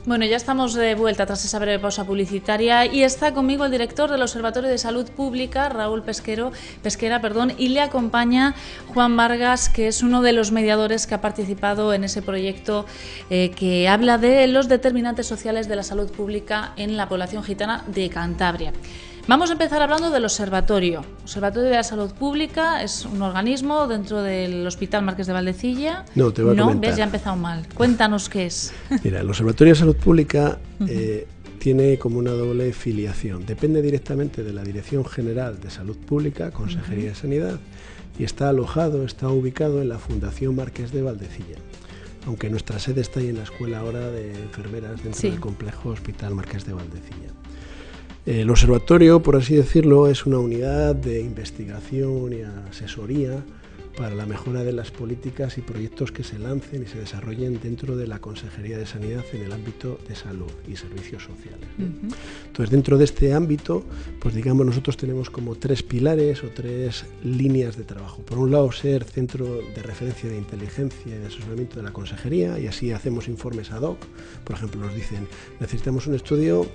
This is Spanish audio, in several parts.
Bueno, ya estamos de vuelta tras esa breve pausa publicitaria y está conmigo el director del Observatorio de Salud Pública, Raúl Pesquera, y le acompaña Juan Vargas, que es uno de los mediadores que ha participado en ese proyecto que habla de los determinantes sociales de la salud pública en la población gitana de Cantabria. Vamos a empezar hablando del Observatorio. El Observatorio de la Salud Pública es un organismo dentro del Hospital Marqués de Valdecilla. No, te voy a comentar. ¿Ves? Ya ha empezado mal. Cuéntanos qué es. Mira, el Observatorio de Salud Pública tiene como una doble filiación. Depende directamente de la Dirección General de Salud Pública, Consejería de Sanidad, y está ubicado en la Fundación Marqués de Valdecilla. Aunque nuestra sede está ahí en la Escuela ahora de Enfermeras dentro del complejo Hospital Marqués de Valdecilla. El observatorio, por así decirlo, es una unidad de investigación y asesoría para la mejora de las políticas y proyectos que se lancen y se desarrollen dentro de la Consejería de Sanidad en el ámbito de salud y servicios sociales, ¿no? Entonces, dentro de este ámbito, pues digamos, nosotros tenemos como 3 pilares o 3 líneas de trabajo. Por un lado, ser centro de referencia de inteligencia y de asesoramiento de la Consejería, y así hacemos informes ad hoc. Por ejemplo, nos dicen, necesitamos un estudio.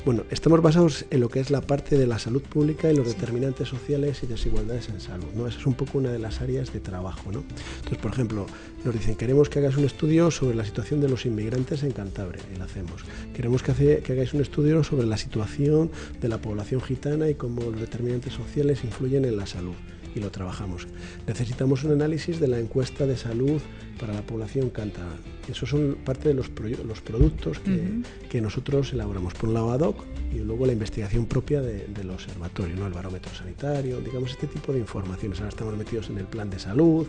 Bueno, estamos basados en lo que es la parte de la salud pública y los determinantes sociales y desigualdades en salud, ¿no? Esa es un poco una de las áreas de trabajo, ¿no? Entonces, por ejemplo, nos dicen, queremos que hagas un estudio sobre la situación de los inmigrantes en Cantabria, y lo hacemos. Queremos que hagáis un estudio sobre la situación de la población gitana y cómo los determinantes sociales influyen en la salud, y lo trabajamos. Necesitamos un análisis de la encuesta de salud para la población cántabra. Esos son parte de los productos que nosotros elaboramos. Por un lado ad hoc y luego la investigación propia del observatorio, ¿no? El barómetro sanitario, digamos, este tipo de informaciones. Ahora estamos metidos en el plan de salud.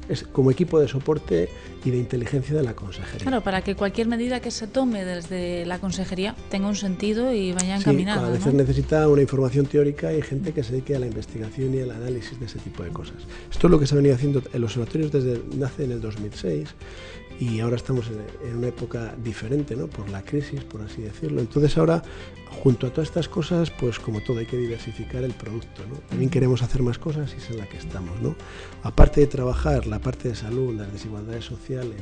Es como equipo de soporte y de inteligencia de la consejería. Claro, para que cualquier medida que se tome desde la consejería tenga un sentido y vaya encaminada. Sí, a veces necesita una información teórica y gente que se dedique a la investigación y al análisis de ese tipo de cosas. Esto es lo que se ha venido haciendo. El observatorio nace en el 2006 y ahora estamos en una época diferente, ¿no? Por la crisis, por así decirlo. Entonces ahora, junto a todas estas cosas, pues como todo hay que diversificar el producto, ¿no? También queremos hacer más cosas y es en la que estamos, ¿no? Aparte de trabajar la parte de salud, las desigualdades sociales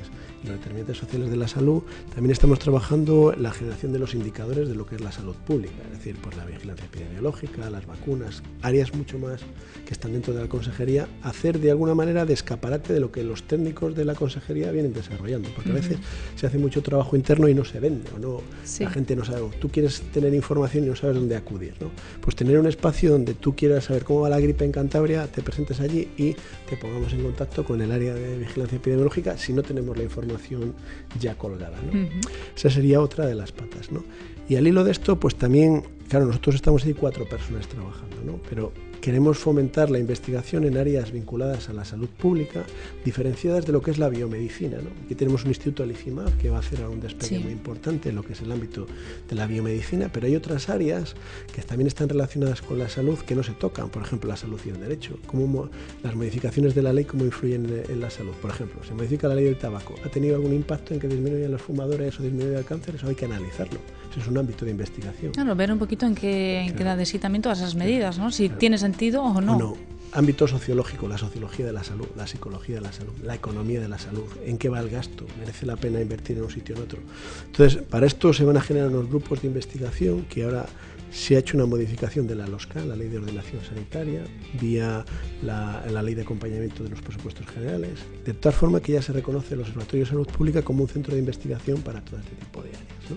y los determinantes sociales de la salud, también estamos trabajando la generación de los indicadores de lo que es la salud pública, es decir, pues la vigilancia epidemiológica, las vacunas, áreas mucho más que están dentro de la consejería, hacer de alguna manera de escaparate de lo que los técnicos de la consejería vienen desarrollando, porque a veces se hace mucho trabajo interno y no se vende, o no, la gente no sabe, tú quieres tener información y no sabes dónde acudir, ¿no? Pues tener un espacio donde tú quieras saber cómo va la gripe en Cantabria, te presentes allí y te pongamos en contacto con el área de vigilancia epidemiológica si no tenemos la información ya colgada, ¿no? Esa sería otra de las patas, ¿no? Y al hilo de esto, pues también, claro, nosotros estamos ahí 4 personas trabajando, ¿no? Pero queremos fomentar la investigación en áreas vinculadas a la salud pública, diferenciadas de lo que es la biomedicina, ¿no? Aquí tenemos un instituto, el ICIMAD, que va a hacer un despegue muy importante en lo que es el ámbito de la biomedicina, pero hay otras áreas que también están relacionadas con la salud que no se tocan, por ejemplo, la salud y el derecho, cómo las modificaciones de la ley, cómo influyen en la salud. Por ejemplo, se modifica la ley del tabaco, ¿ha tenido algún impacto en que disminuyan los fumadores o disminuya el cáncer? Eso hay que analizarlo. Eso es un ámbito de investigación. Claro, ver un poquito en qué da de sí también todas esas medidas, ¿no? Si tiene sentido o no. No. Ámbito sociológico, la sociología de la salud, la psicología de la salud, la economía de la salud, en qué va el gasto, merece la pena invertir en un sitio o en otro. Entonces, para esto se van a generar unos grupos de investigación que ahora se ha hecho una modificación de la LOSCA, la Ley de Ordenación Sanitaria, vía la Ley de Acompañamiento de los Presupuestos Generales, de tal forma que ya se reconoce el Observatorio de Salud Pública como un centro de investigación para todo este tipo de áreas, ¿no?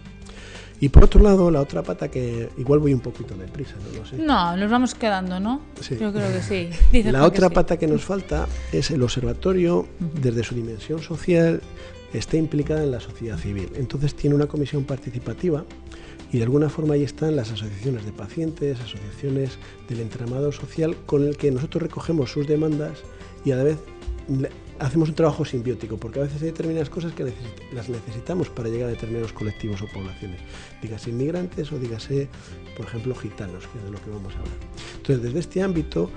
Y por otro lado, la otra pata, que igual voy un poquito deprisa, no lo sé. No, nos vamos quedando, ¿no? Sí. Yo creo que sí. La otra pata que nos falta es el observatorio, desde su dimensión social, está implicada en la sociedad civil. Entonces tiene una comisión participativa y de alguna forma ahí están las asociaciones de pacientes, asociaciones del entramado social, con el que nosotros recogemos sus demandas y a la vez hacemos un trabajo simbiótico, porque a veces hay determinadas cosas que las necesitamos para llegar a determinados colectivos o poblaciones, dígase inmigrantes o dígase, por ejemplo, gitanos, que es de lo que vamos a hablar. Entonces, desde este ámbito,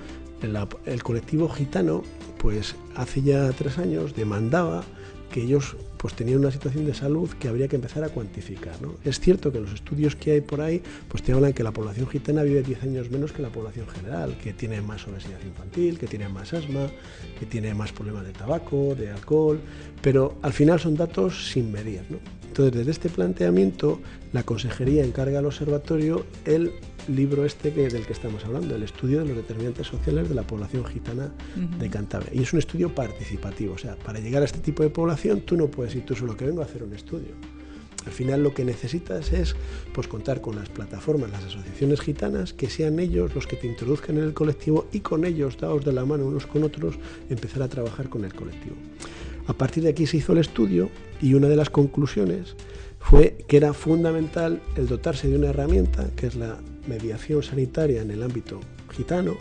el colectivo gitano, pues hace ya 3 años demandaba que ellos pues tenían una situación de salud que habría que empezar a cuantificar, ¿no? Es cierto que los estudios que hay por ahí pues te hablan que la población gitana vive 10 años menos que la población general, que tiene más obesidad infantil, que tiene más asma, que tiene más problemas de tabaco, de alcohol, pero al final son datos sin medir, ¿no? Entonces, desde este planteamiento, la Consejería encarga al Observatorio el libro del que estamos hablando, el estudio de los determinantes sociales de la población gitana de Cantabria. Y es un estudio participativo, o sea, para llegar a este tipo de población tú no puedes ir tú solo, que vengo a hacer un estudio. Al final lo que necesitas es pues, contar con las plataformas, las asociaciones gitanas, que sean ellos los que te introduzcan en el colectivo y con ellos, dados de la mano unos con otros, empezar a trabajar con el colectivo. A partir de aquí se hizo el estudio y una de las conclusiones fue que era fundamental el dotarse de una herramienta, que es la mediación sanitaria en el ámbito gitano,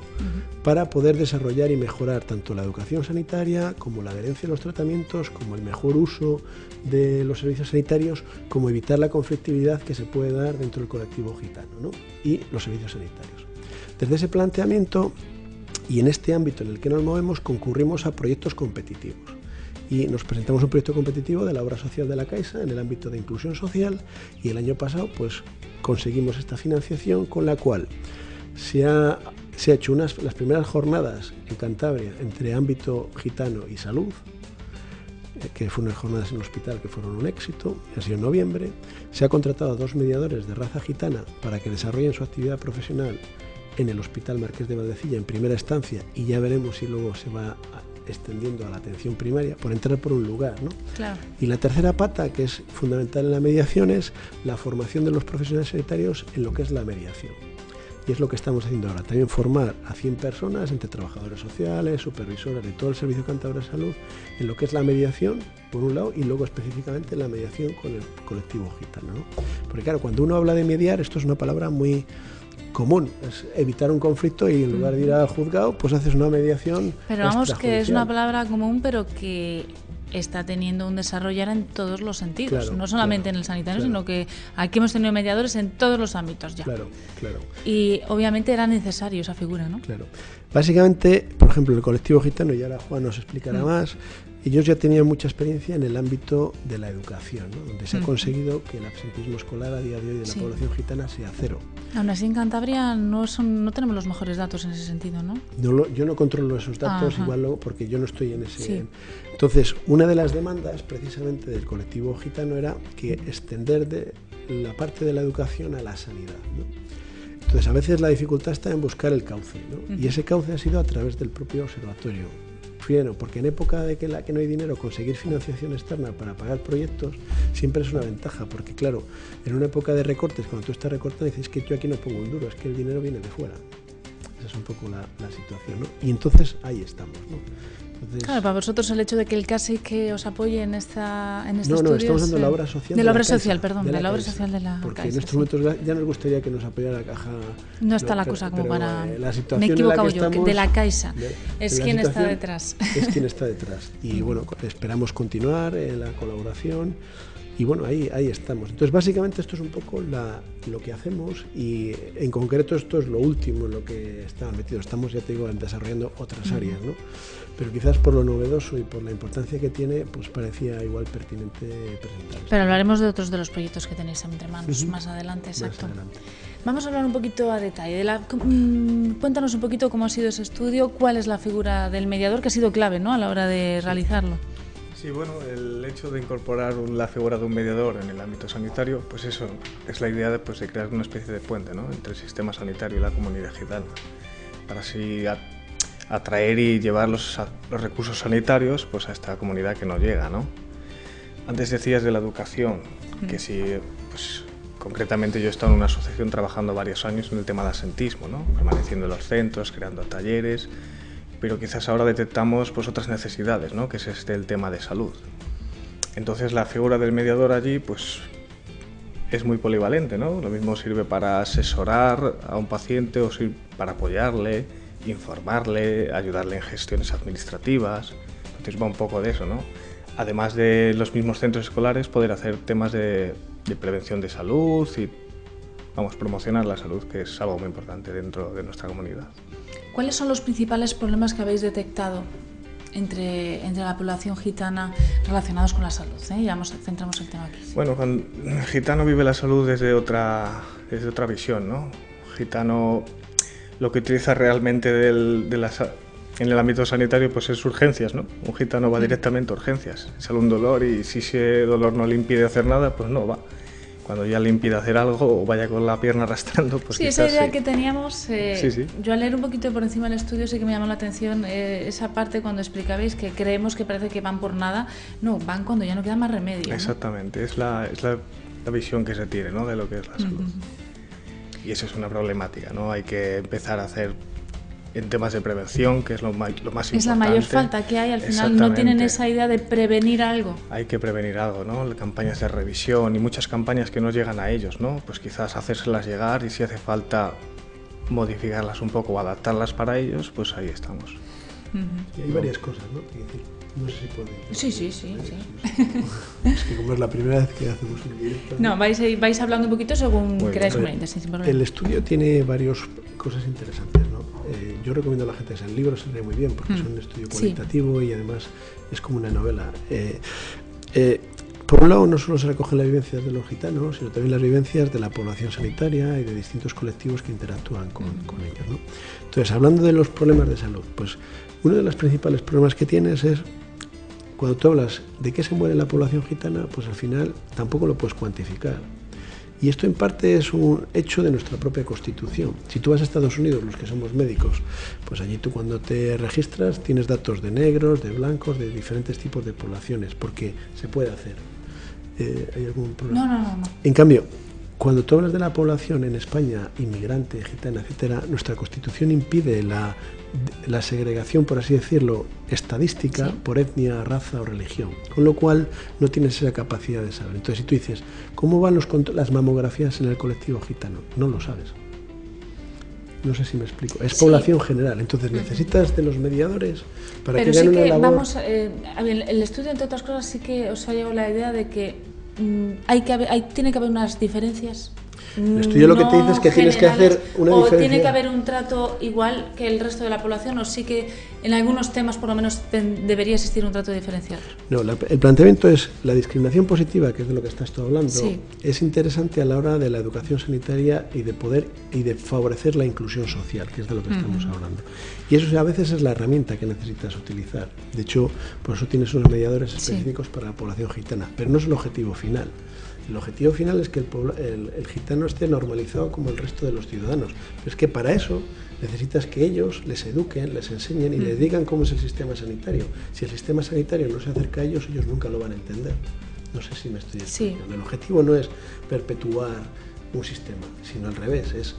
para poder desarrollar y mejorar tanto la educación sanitaria como la adherencia a los tratamientos, como el mejor uso de los servicios sanitarios, como evitar la conflictividad que se puede dar dentro del colectivo gitano, ¿no? Y los servicios sanitarios. Desde ese planteamiento y en este ámbito en el que nos movemos, concurrimos a proyectos competitivos. Y nos presentamos un proyecto competitivo de la obra social de la Caixa en el ámbito de inclusión social y el año pasado pues conseguimos esta financiación con la cual se ha hecho las primeras jornadas en Cantabria entre ámbito gitano y salud, que fueron unas jornadas en un hospital que fueron un éxito, ha sido en noviembre. Se ha contratado a 2 mediadores de raza gitana para que desarrollen su actividad profesional en el Hospital Marqués de Valdecilla en primera instancia y ya veremos si luego se va extendiendo a la atención primaria, por entrar por un lugar, ¿no? Claro. Y la tercera pata, que es fundamental en la mediación, es la formación de los profesionales sanitarios en lo que es la mediación. Y es lo que estamos haciendo ahora, también formar a 100 personas, entre trabajadores sociales, supervisoras de todo el Servicio Cántabro de Salud, en lo que es la mediación, por un lado, y luego específicamente la mediación con el colectivo gitano, ¿no? Porque claro, cuando uno habla de mediar, esto es una palabra muy común, es evitar un conflicto y en lugar de ir al juzgado, pues haces una mediación. Pero vamos, que es una palabra común, pero que está teniendo un desarrollo ahora en todos los sentidos, claro, no solamente en el sanitario, sino que aquí hemos tenido mediadores en todos los ámbitos ya. Claro. Y obviamente era necesario esa figura, ¿no? Claro. Básicamente, por ejemplo, el colectivo gitano, y ahora Juan nos explicará más, ellos ya tenían mucha experiencia en el ámbito de la educación, ¿no? Donde se ha conseguido que el absentismo escolar a día de hoy de la población gitana sea 0. Aún así en Cantabria no tenemos los mejores datos en ese sentido, ¿no? Yo no controlo esos datos, igual porque yo no estoy en ese... Entonces, una de las demandas precisamente del colectivo gitano era que extender de la parte de la educación a la sanidad, ¿no? Entonces, a veces la dificultad está en buscar el cauce, ¿no? Y ese cauce ha sido a través del propio observatorio. Porque en época de que no hay dinero, conseguir financiación externa para pagar proyectos siempre es una ventaja, porque claro, en una época de recortes, cuando tú estás recortando, dices que yo aquí no pongo un duro, es que el dinero viene de fuera. Esa es un poco la situación, ¿no? Y entonces ahí estamos, ¿no? Entonces, claro, para vosotros el hecho de que el CASI que os apoye en este estudio... No, estamos hablando de la obra social de la obra Caixa, social, perdón, de la obra Caixa, social de la porque Caixa. En estos momentos ya nos gustaría que nos apoyara la Caja... No está la cosa como para... La situación me he equivocado en la que yo, estamos, de la Caixa. Es quien está situación detrás. Es quien está detrás. Y bueno, esperamos continuar en la colaboración. Y bueno, ahí estamos. Entonces, básicamente esto es un poco lo que hacemos y en concreto esto es lo último en lo que estamos metidos. Estamos, ya te digo, desarrollando otras áreas, ¿no? Pero quizás por lo novedoso y por la importancia que tiene, pues parecía igual pertinente presentar. Pero hablaremos de otros de los proyectos que tenéis entre manos más adelante, exacto. Más adelante. Vamos a hablar un poquito a detalle. Cuéntanos un poquito cómo ha sido ese estudio, cuál es la figura del mediador, que ha sido clave, ¿no?, a la hora de realizarlo. Sí, bueno, el hecho de incorporar la figura de un mediador en el ámbito sanitario, pues eso es la idea de crear una especie de puente, ¿no?, entre el sistema sanitario y la comunidad gitana, para así atraer y llevar los recursos sanitarios pues a esta comunidad que no llega, ¿no? Antes decías de la educación, que sí, pues concretamente yo he estado en una asociación trabajando varios años en el tema del absentismo, ¿no?, permaneciendo en los centros, creando talleres, pero quizás ahora detectamos pues otras necesidades, ¿no?, que es el tema de salud. Entonces la figura del mediador allí pues es muy polivalente, ¿no? Lo mismo sirve para asesorar a un paciente o sirve para apoyarle, informarle, ayudarle en gestiones administrativas. Entonces va un poco de eso, ¿no? Además de los mismos centros escolares, poder hacer temas de prevención de salud y promocionar la salud, que es algo muy importante dentro de nuestra comunidad. ¿Cuáles son los principales problemas que habéis detectado entre la población gitana relacionados con la salud? Ya centramos el tema aquí. Bueno, el gitano vive la salud desde otra visión, ¿no? Gitano lo que utiliza realmente de en el ámbito sanitario pues es urgencias, ¿no? Un gitano va directamente a urgencias, sale un dolor y si ese dolor no le impide hacer nada, pues no va. Cuando ya le impide hacer algo o vaya con la pierna arrastrando, pues sí, quizás esa idea sí. que teníamos, Sí. yo al leer un poquito por encima del estudio sí que me llamó la atención esa parte cuando explicabais que creemos que parece que van por nada, no, van cuando ya no queda más remedio. Exactamente, ¿no? Es la visión que se tiene, ¿no? De lo que es la salud. Y eso es una problemática, ¿no? Hay que empezar a hacer en temas de prevención, que es lo más importante. Es la mayor falta que hay, al final no tienen esa idea de prevenir algo. Hay que prevenir algo, ¿no? Campañas de revisión y muchas campañas que no llegan a ellos, ¿no? Pues quizás hacérselas llegar y si hace falta modificarlas un poco o adaptarlas para ellos, pues ahí estamos. Y hay varias cosas, ¿no? No sé si puedo. Sí. Es que como es la primera vez que hacemos un directo. No, vais hablando un poquito según queráis conveniente, sin problema. El estudio tiene varias cosas interesantes, ¿no? Yo recomiendo a la gente que el libro se lee muy bien porque es un estudio cualitativo y además es como una novela. Por un lado, no solo se recogen las vivencias de los gitanos, sino también las vivencias de la población sanitaria y de distintos colectivos que interactúan con ellos, ¿no? Entonces, hablando de los problemas de salud, pues uno de los principales problemas que tienes es cuando tú hablas de qué se muere la población gitana, pues al final tampoco lo puedes cuantificar. Y esto en parte es un hecho de nuestra propia Constitución. Si tú vas a Estados Unidos, los que somos médicos, pues allí tú cuando te registras tienes datos de negros, de blancos, de diferentes tipos de poblaciones, porque se puede hacer. ¿Hay algún problema? No. En cambio, cuando tú hablas de la población en España, inmigrante, gitana, etcétera, nuestra Constitución impide la segregación, por así decirlo, estadística por etnia, raza o religión, con lo cual no tienes esa capacidad de saber. Entonces, si tú dices, ¿cómo van las mamografías en el colectivo gitano? No lo sabes. No sé si me explico. Es población general, entonces necesitas de los mediadores para que hagan una labor. El estudio, entre otras cosas, sí que os ha llegado la idea de que tiene que haber unas diferencias. El estudio lo que te dice es que tienes que hacer una diferencia. O tiene que haber un trato igual que el resto de la población, o sí que en algunos temas por lo menos debería existir un trato diferencial. No, el planteamiento es la discriminación positiva, que es de lo que estás tú hablando, es interesante a la hora de la educación sanitaria y de favorecer la inclusión social, que es de lo que estamos hablando. Y eso a veces es la herramienta que necesitas utilizar. De hecho, por eso tienes unos mediadores específicos para la población gitana, pero no es el objetivo final. El objetivo final es que el gitano esté normalizado como el resto de los ciudadanos. Pero es que para eso necesitas que ellos les eduquen, les enseñen y les digan cómo es el sistema sanitario. Si el sistema sanitario no se acerca a ellos, ellos nunca lo van a entender. No sé si me estoy explicando. El objetivo no es perpetuar un sistema, sino al revés, es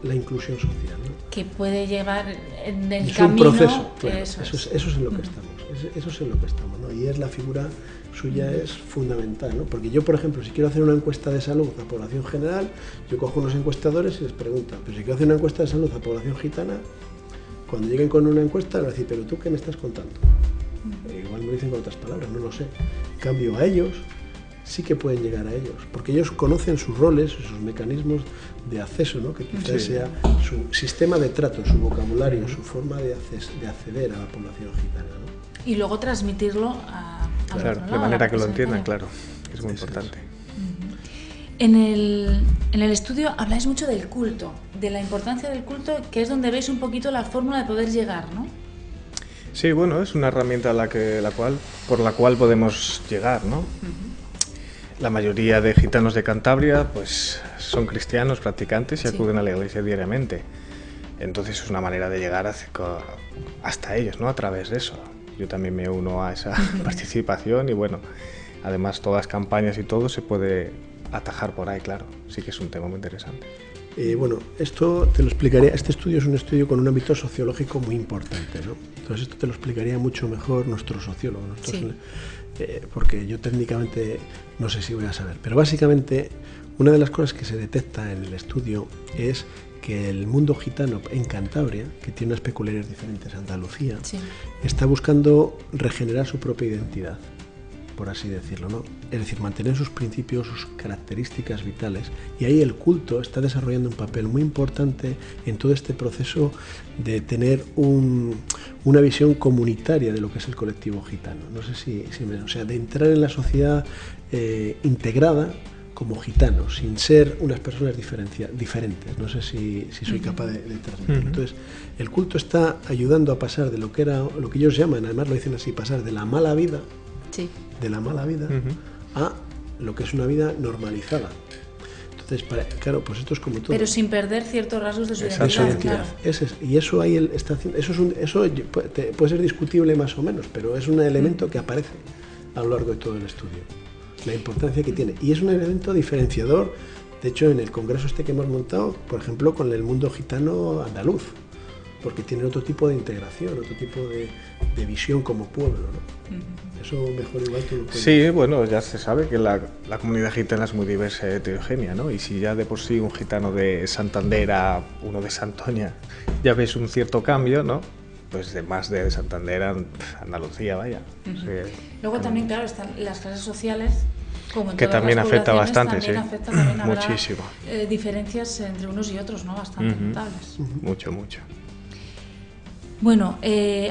la inclusión social, ¿no? Que puede llevar en el es camino... un proceso, claro, eso es en lo que estamos, ¿no? Y es la figura suya es fundamental, ¿no? Porque yo, por ejemplo, si quiero hacer una encuesta de salud a población general, yo cojo unos encuestadores y les pregunto, pero si quiero hacer una encuesta de salud a población gitana, cuando lleguen con una encuesta, les voy a decir, pero ¿tú qué me estás contando? Igual me lo dicen con otras palabras, no lo sé. En cambio, a ellos sí que pueden llegar a ellos, porque ellos conocen sus roles, sus mecanismos de acceso, ¿no? Que quizás sea su sistema de trato, su vocabulario, su forma de acceder a la población gitana, ¿no? Y luego transmitirlo claro, de manera que lo entiendan, claro, es muy importante. En el estudio habláis mucho del culto, de la importancia del culto, que es donde veis un poquito la fórmula de poder llegar, ¿no? Sí, bueno, es una herramienta por la cual podemos llegar, ¿no? La mayoría de gitanos de Cantabria pues son cristianos practicantes y acuden a la iglesia diariamente. Entonces es una manera de llegar hasta ellos, ¿no? A través de eso. Yo también me uno a esa participación y bueno, además todas las campañas y todo se puede atajar por ahí, claro. Sí que es un tema muy interesante. Bueno, esto te lo explicaría. Este estudio es un estudio con un ámbito sociológico muy importante, ¿no? Entonces esto te lo explicaría mucho mejor nuestro sociólogo, porque yo técnicamente no sé si voy a saber. Pero básicamente una de las cosas que se detecta en el estudio es que el mundo gitano en Cantabria, que tiene unas peculiaridades diferentes a Andalucía, está buscando regenerar su propia identidad, por así decirlo, ¿no? Es decir, mantener sus principios, sus características vitales, y ahí el culto está desarrollando un papel muy importante en todo este proceso de tener una visión comunitaria de lo que es el colectivo gitano. No sé o sea, de entrar en la sociedad integrada como gitanos, sin ser unas personas diferentes. No sé si soy capaz de transmitir. Entonces, el culto está ayudando a pasar de lo que era, lo que ellos llaman, además lo dicen así, pasar de la mala vida, a lo que es una vida normalizada. Entonces, claro, pues esto es como todo. Pero sin perder ciertos rasgos de su identidad. Claro. Y eso ahí está haciendo, eso puede ser discutible más o menos, pero es un elemento que aparece a lo largo de todo el estudio. La importancia que tiene. Y es un elemento diferenciador, de hecho, en el congreso este que hemos montado, por ejemplo, con el mundo gitano andaluz, porque tiene otro tipo de integración, otro tipo de visión como pueblo, ¿no? Eso mejor igual tú lo puedes... Sí, bueno, ya se sabe que la comunidad gitana es muy diversa y heterogénea, ¿no? Y si ya de por sí un gitano de Santander a uno de Santoña ya ves un cierto cambio, ¿no? Pues de más de Santander a Andalucía, vaya. O sea, luego también, claro, están las clases sociales, como en que todas también las afecta poblaciones, bastante, también afecta, también habrá, muchísimo. Diferencias entre unos y otros, ¿no? Bastante notables. Mucho, mucho. Bueno,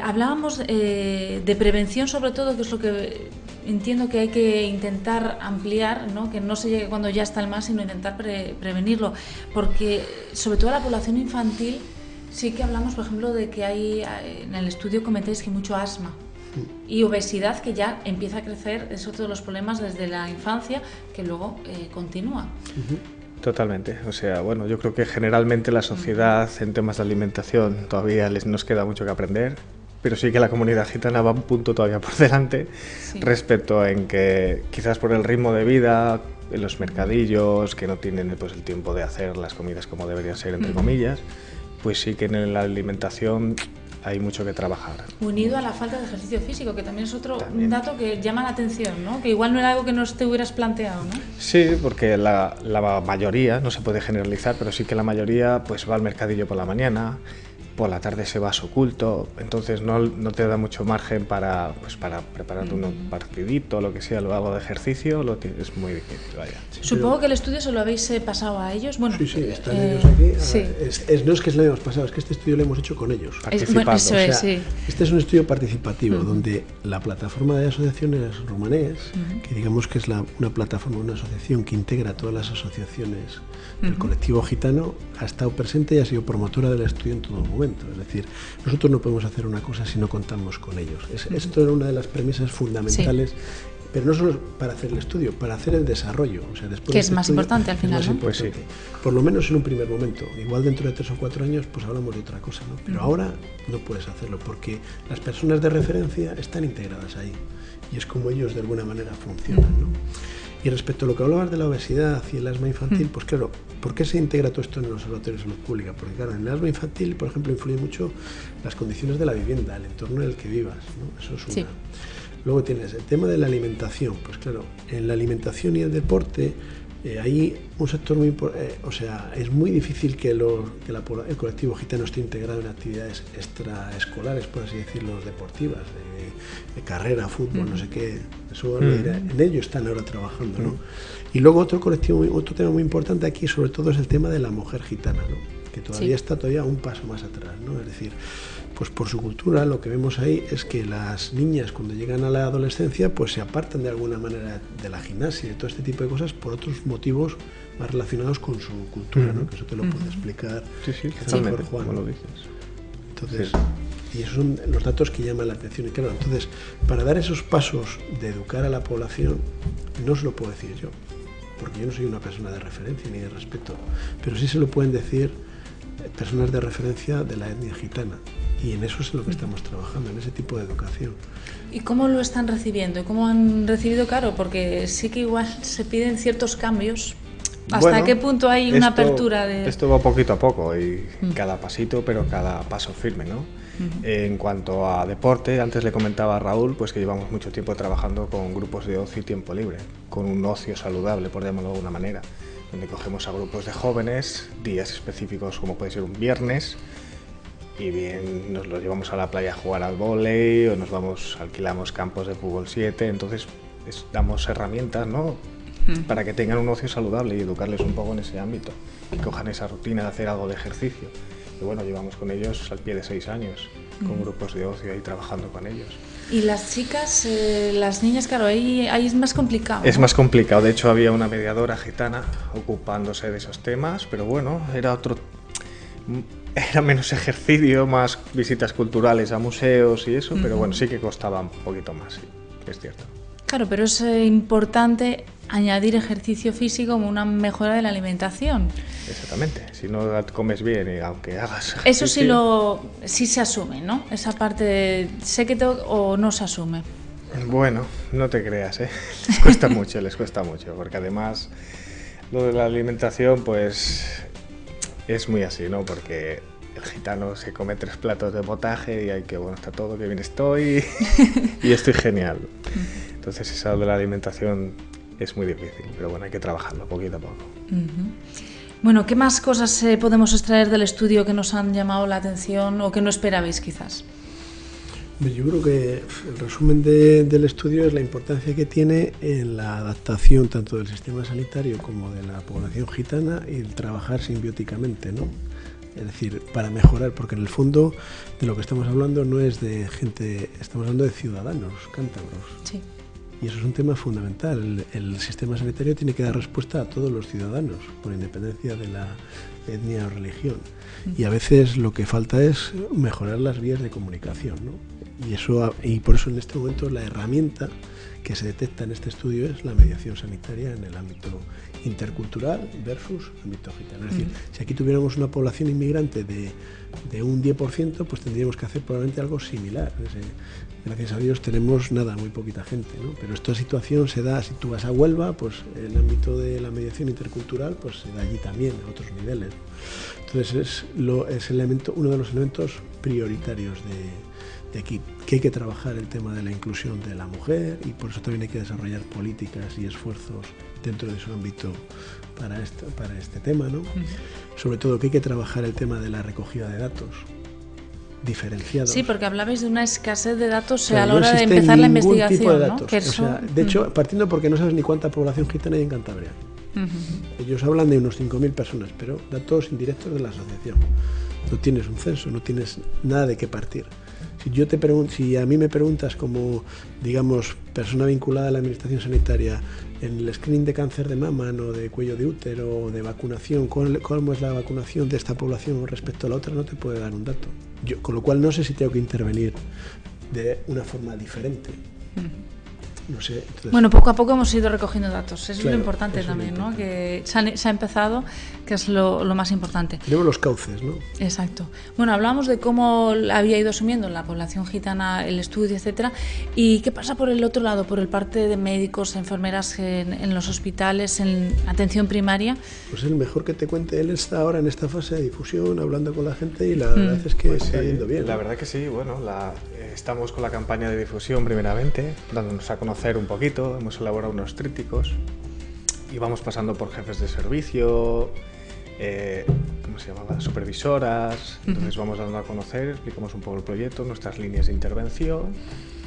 hablábamos de prevención sobre todo, que es lo que entiendo que hay que intentar ampliar, ¿no? Que no se llegue cuando ya está el mal, sino intentar prevenirlo, porque sobre todo la población infantil sí que hablamos, por ejemplo, de que hay, en el estudio comentáis que hay mucho asma y obesidad que ya empieza a crecer, es otro de los problemas desde la infancia que luego continúa. Totalmente, o sea, bueno, yo creo que generalmente la sociedad en temas de alimentación todavía nos queda mucho que aprender, pero sí que la comunidad gitana va un punto todavía por delante respecto en que quizás por el ritmo de vida, en los mercadillos, que no tienen pues, el tiempo de hacer las comidas como deberían ser, entre comillas, pues sí que en la alimentación hay mucho que trabajar. Unido a la falta de ejercicio físico, que también es otro dato que llama la atención, ¿no? Que igual no era algo que no te hubieras planteado, ¿no? Sí, porque la mayoría, no se puede generalizar, pero sí que la mayoría pues va al mercadillo por la mañana, por la tarde se va a su culto, entonces no te da mucho margen para prepararte un partidito, lo que sea, algo de ejercicio, es muy difícil, vaya. Sí, supongo que el estudio se lo habéis pasado a ellos. Bueno, sí, están ellos aquí. No es que se lo hayamos pasado, es que este estudio lo hemos hecho con ellos. Participando. Este es un estudio participativo donde la plataforma de asociaciones rumanés, que digamos que es una plataforma, una asociación que integra todas las asociaciones del colectivo gitano, ha estado presente y ha sido promotora del estudio en todo momento. Es decir, nosotros no podemos hacer una cosa si no contamos con ellos. Esto era una de las premisas fundamentales, pero no solo para hacer el estudio, para hacer el desarrollo. O sea, después que es más importante al final, ¿no? Pues sí. Por lo menos en un primer momento. Igual dentro de 3 o 4 años pues hablamos de otra cosa, ¿no? Pero ahora no puedes hacerlo porque las personas de referencia están integradas ahí y es como ellos de alguna manera funcionan, ¿no? Y respecto a lo que hablabas de la obesidad y el asma infantil, pues claro, ¿por qué se integra todo esto en el Observatorio de Salud Pública? Porque claro, en el asma infantil, por ejemplo, influye mucho las condiciones de la vivienda, el entorno en el que vivas, ¿no? Eso es una. Luego tienes el tema de la alimentación, pues claro, en la alimentación y el deporte hay un sector muy importante, o sea, es muy difícil que el colectivo gitano esté integrado en actividades extraescolares, por así decirlo, deportivas, de carrera, fútbol, no sé qué, eso en ello están ahora trabajando, ¿no? Y luego otro tema muy importante aquí, sobre todo, es el tema de la mujer gitana, ¿no? Que todavía está un paso más atrás, ¿no? Es decir, pues por su cultura lo que vemos ahí es que las niñas cuando llegan a la adolescencia pues se apartan de alguna manera de la gimnasia y de todo este tipo de cosas por otros motivos más relacionados con su cultura, ¿no? Que eso te lo puede explicar totalmente, Juan, como lo dices. Entonces, y esos son los datos que llaman la atención. Y claro, entonces, para dar esos pasos de educar a la población, no se lo puedo decir yo, porque yo no soy una persona de referencia ni de respeto, pero sí se lo pueden decir personas de referencia de la etnia gitana. Y en eso es en lo que estamos trabajando, en ese tipo de educación. ¿Y cómo lo están recibiendo? ¿Cómo han recibido, claro? Porque sí que igual se piden ciertos cambios. ¿Hasta qué punto hay una apertura de...? Esto va poquito a poco y cada pasito, pero cada paso firme, ¿no? En cuanto a deporte, antes le comentaba a Raúl pues que llevamos mucho tiempo trabajando con grupos de ocio y tiempo libre, con un ocio saludable, por llamarlo de alguna manera, donde cogemos a grupos de jóvenes, días específicos como puede ser un viernes, y bien nos los llevamos a la playa a jugar al vóley o alquilamos campos de fútbol 7, entonces damos herramientas, ¿no? Para que tengan un ocio saludable y educarles un poco en ese ámbito y cojan esa rutina de hacer algo de ejercicio. Y bueno, llevamos con ellos al pie de 6 años, con grupos de ocio ahí trabajando con ellos. Y las chicas, las niñas, claro, ahí es más complicado. Es ¿no? más complicado. De hecho, había una mediadora gitana ocupándose de esos temas, pero bueno, era menos ejercicio, más visitas culturales a museos y eso, pero bueno, sí que costaba un poquito más, sí, es cierto. Claro, pero es importante añadir ejercicio físico como una mejora de la alimentación. Exactamente, si no comes bien y aunque hagas ejercicio... Eso sí se asume, ¿no? Esa parte, o no se asume. Bueno, no te creas, ¿eh? Les cuesta mucho, porque además lo de la alimentación pues es muy así, ¿no? Porque el gitano se come 3 platos de potaje y hay que, bueno, está todo, que bien estoy y estoy genial. Entonces eso de la alimentación es muy difícil, pero bueno, hay que trabajarlo poquito a poco. Bueno, ¿qué más cosas podemos extraer del estudio que nos han llamado la atención o que no esperabais quizás? Yo creo que el resumen del estudio es la importancia que tiene en la adaptación tanto del sistema sanitario como de la población gitana y el trabajar simbióticamente, ¿no? Es decir, para mejorar, porque en el fondo de lo que estamos hablando no es de gente, estamos hablando de ciudadanos cántabros. Sí. Y eso es un tema fundamental. El sistema sanitario tiene que dar respuesta a todos los ciudadanos, por independencia de la etnia o religión. Y a veces lo que falta es mejorar las vías de comunicación, ¿no? Y por eso en este momento la herramienta que se detecta en este estudio es la mediación sanitaria en el ámbito intercultural versus ámbito gitano. Es decir, si aquí tuviéramos una población inmigrante de un 10%, pues tendríamos que hacer probablemente algo similar. Gracias a Dios tenemos muy poquita gente, ¿no? Pero esta situación se da, si tú vas a Huelva, pues el ámbito de la mediación intercultural pues se da allí también, a otros niveles. Entonces es uno de los elementos prioritarios de aquí, que hay que trabajar el tema de la inclusión de la mujer y por eso también hay que desarrollar políticas y esfuerzos dentro de su ámbito para este tema, ¿no? Sobre todo que hay que trabajar el tema de la recogida de datos diferenciados. Sí, porque hablabais de una escasez de datos Pero a la hora de existe empezar la ningún investigación, tipo de ¿no? datos. Que eso... De hecho, partiendo porque no sabes ni cuánta población gitana hay en Cantabria. Ellos hablan de unos 5.000 personas, pero datos indirectos de la asociación. No tienes un censo, no tienes nada de qué partir. Si a mí me preguntas como, digamos, persona vinculada a la administración sanitaria en el screening de cáncer de mama o de cuello de útero o de vacunación, ¿cómo es la vacunación de esta población respecto a la otra? No te puede dar un dato. Con lo cual no sé si tengo que intervenir de una forma diferente. No sé, entonces... Bueno, poco a poco hemos ido recogiendo datos. Eso es lo importante eso también, es lo ¿no? Que se ha empezado, que es lo más importante. Tenemos los cauces, ¿no? Exacto. Bueno, hablábamos de cómo había ido asumiendo la población gitana el estudio, etcétera. ¿Y qué pasa por el otro lado, por el parte de médicos, enfermeras en los hospitales, en atención primaria? Pues el mejor que te cuente, él está ahora en esta fase de difusión, hablando con la gente y la verdad es que pues está yendo bien. La verdad que sí, bueno, estamos con la campaña de difusión primeramente, dándonos a conocer un poquito, hemos elaborado unos trípticos y vamos pasando por jefes de servicio, ¿cómo se llamaba? Supervisoras, entonces vamos dando a conocer, explicamos un poco el proyecto, nuestras líneas de intervención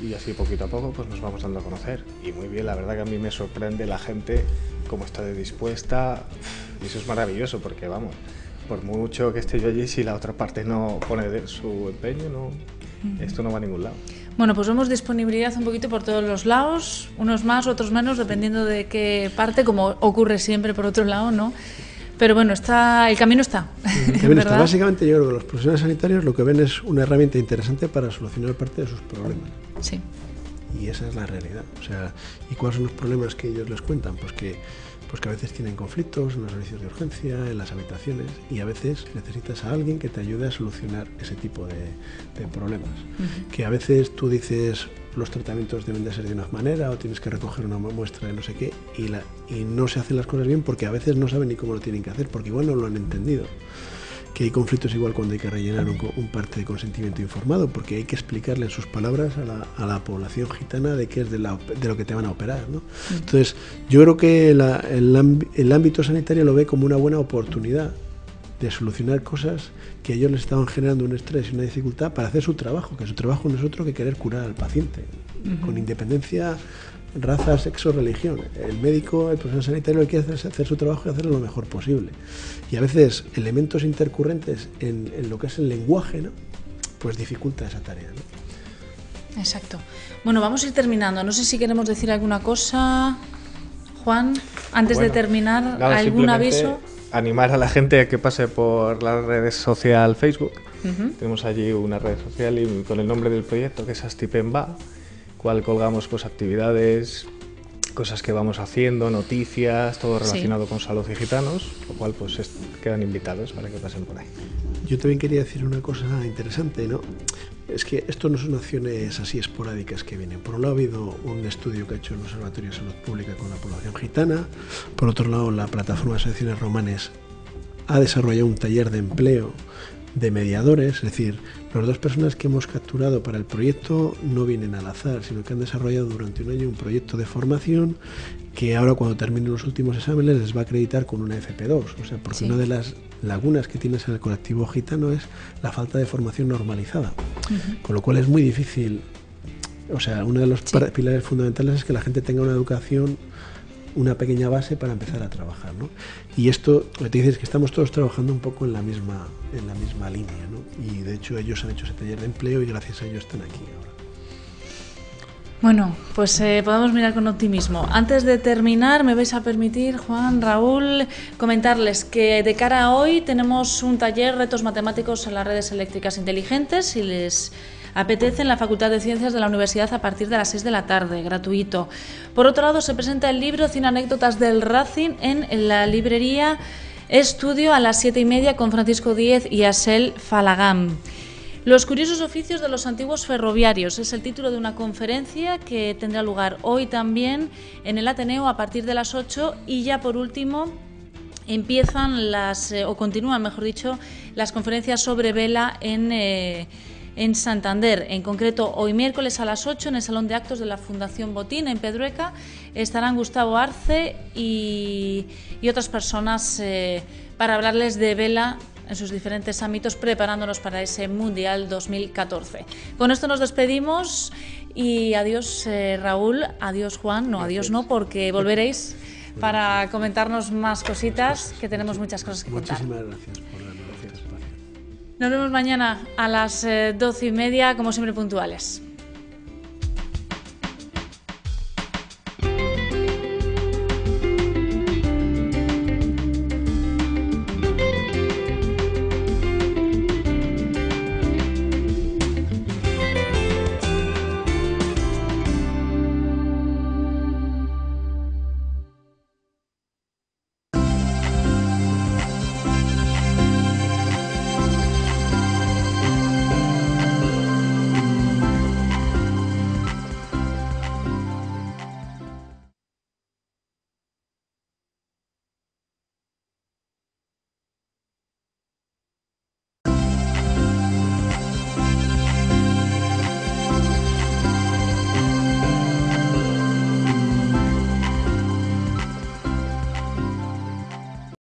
y así poquito a poco pues nos vamos dando a conocer. Y muy bien, la verdad que a mí me sorprende la gente cómo está de dispuesta y eso es maravilloso porque vamos, por mucho que esté yo allí, si la otra parte no pone su empeño, esto no va a ningún lado. Bueno, pues vemos disponibilidad un poquito por todos los lados, unos más, otros menos, dependiendo de qué parte, como ocurre siempre por otro lado, ¿no? Pero bueno, el camino está. El camino está. Básicamente yo creo que los profesionales sanitarios lo que ven es una herramienta interesante para solucionar parte de sus problemas. Sí. Y esa es la realidad. O sea, ¿y cuáles son los problemas que ellos les cuentan? Pues que a veces tienen conflictos en los servicios de urgencia, en las habitaciones, y a veces necesitas a alguien que te ayude a solucionar ese tipo de problemas. Que a veces tú dices los tratamientos deben de ser de una manera o tienes que recoger una muestra de no sé qué y no se hacen las cosas bien porque a veces no saben ni cómo lo tienen que hacer porque igual no lo han entendido. Que hay conflictos igual cuando hay que rellenar un parte de consentimiento informado porque hay que explicarle en sus palabras a la población gitana de qué es de lo que te van a operar, ¿no? Entonces yo creo que el ámbito sanitario lo ve como una buena oportunidad de solucionar cosas que a ellos les estaban generando un estrés y una dificultad para hacer su trabajo, que su trabajo no es otro que querer curar al paciente, con independencia raza, sexo, religión. El médico, el profesional sanitario, lo que quiere es hacer su trabajo y hacerlo lo mejor posible. Y a veces elementos intercurrentes en lo que es el lenguaje, ¿no? Pues dificulta esa tarea, ¿no? Exacto. Bueno, vamos a ir terminando. No sé si queremos decir alguna cosa, Juan, antes de terminar, nada, ¿algún aviso? Animar a la gente a que pase por las redes social Facebook. Tenemos allí una red social y con el nombre del proyecto, que es Astipemba, cual colgamos pues actividades, cosas que vamos haciendo, noticias, todo relacionado con salud y gitanos, lo cual pues quedan invitados para que pasen por ahí. Yo también quería decir una cosa interesante, ¿no? Es que esto no son acciones así esporádicas que vienen. Por un lado ha habido un estudio que ha hecho el Observatorio de Salud Pública con la población gitana. Por otro lado, la plataforma de asociaciones romanes ha desarrollado un taller de empleo de mediadores, es decir, las dos personas que hemos capturado para el proyecto no vienen al azar, sino que han desarrollado durante un año un proyecto de formación que ahora, cuando terminen los últimos exámenes, les va a acreditar con una FP2. O sea, porque una de las lagunas que tienes en el colectivo gitano es la falta de formación normalizada, con lo cual es muy difícil. O sea, uno de los pilares fundamentales es que la gente tenga una educación, una pequeña base para empezar a trabajar, ¿no? Y esto, lo que te dice es que estamos todos trabajando un poco en la misma línea, ¿no? Y de hecho ellos han hecho ese taller de empleo y gracias a ellos están aquí ahora. Bueno, pues podemos mirar con optimismo. Antes de terminar, me vais a permitir, Juan, Raúl, comentarles que de cara a hoy tenemos un taller Retos Matemáticos en las Redes Eléctricas Inteligentes, si les apetece, en la Facultad de Ciencias de la Universidad a partir de las 6 de la tarde, gratuito. Por otro lado, se presenta el libro 100 anécdotas del Racing en la librería Estudio a las 7:30 con Francisco Díez y Asel Falagán. Los curiosos oficios de los antiguos ferroviarios es el título de una conferencia que tendrá lugar hoy también en el Ateneo a partir de las 8 y ya por último empiezan continúan, mejor dicho, las conferencias sobre vela en Santander. En concreto, hoy miércoles a las 8 en el Salón de Actos de la Fundación Botín en Pedrueca estarán Gustavo Arce y otras personas para hablarles de vela en sus diferentes ámbitos, preparándonos para ese Mundial 2014. Con esto nos despedimos y adiós Raúl, adiós Juan, no, adiós no, porque volveréis para comentarnos más cositas, que tenemos muchas cosas que contar. Muchísimas gracias por darnos este espacio. Nos vemos mañana a las 12:30, como siempre puntuales.